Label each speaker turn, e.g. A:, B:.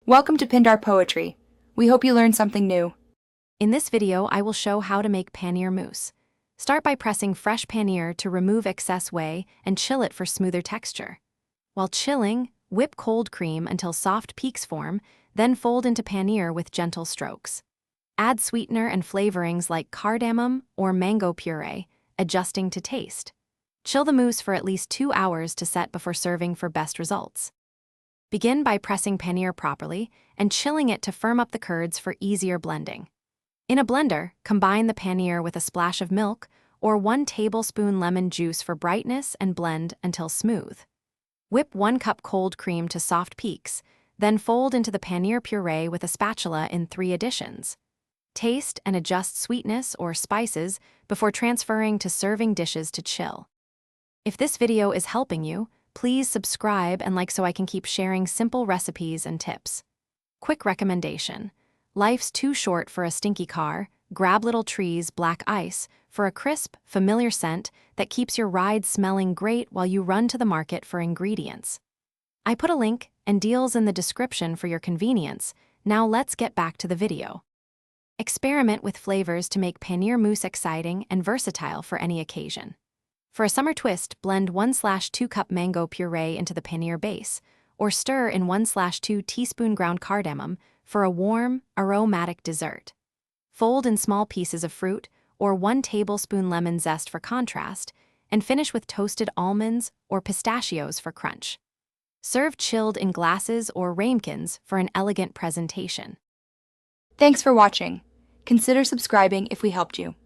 A: Welcome to Pindar Poetry. We hope you learned something new.
B: In this video, I will show how to make paneer mousse. Start by pressing fresh paneer to remove excess whey and chill it for smoother texture. While chilling, whip cold cream until soft peaks form, then fold into paneer with gentle strokes. Add sweetener and flavorings like cardamom or mango puree, adjusting to taste. Chill the mousse for at least 2 hours to set before serving for best results. Begin by pressing paneer properly and chilling it to firm up the curds for easier blending. In a blender, combine the paneer with a splash of milk or 1 tablespoon lemon juice for brightness and blend until smooth. Whip 1 cup cold cream to soft peaks, then fold into the paneer puree with a spatula in 3 additions. Taste and adjust sweetness or spices before transferring to serving dishes to chill. If this video is helping you, please subscribe and like so I can keep sharing simple recipes and tips. Quick recommendation. Life's too short for a stinky car. Grab Little Tree's Black Ice for a crisp, familiar scent that keeps your ride smelling great while you run to the market for ingredients. I put a link and deals in the description for your convenience. Now let's get back to the video. Experiment with flavors to make paneer mousse exciting and versatile for any occasion. For a summer twist, blend 1/2 cup mango puree into the paneer base, or stir in 1/2 teaspoon ground cardamom for a warm, aromatic dessert. Fold in small pieces of fruit, or 1 tablespoon lemon zest for contrast, and finish with toasted almonds or pistachios for crunch. Serve chilled in glasses or ramekins for an elegant presentation.
A: Thanks for watching. Consider subscribing if we helped you.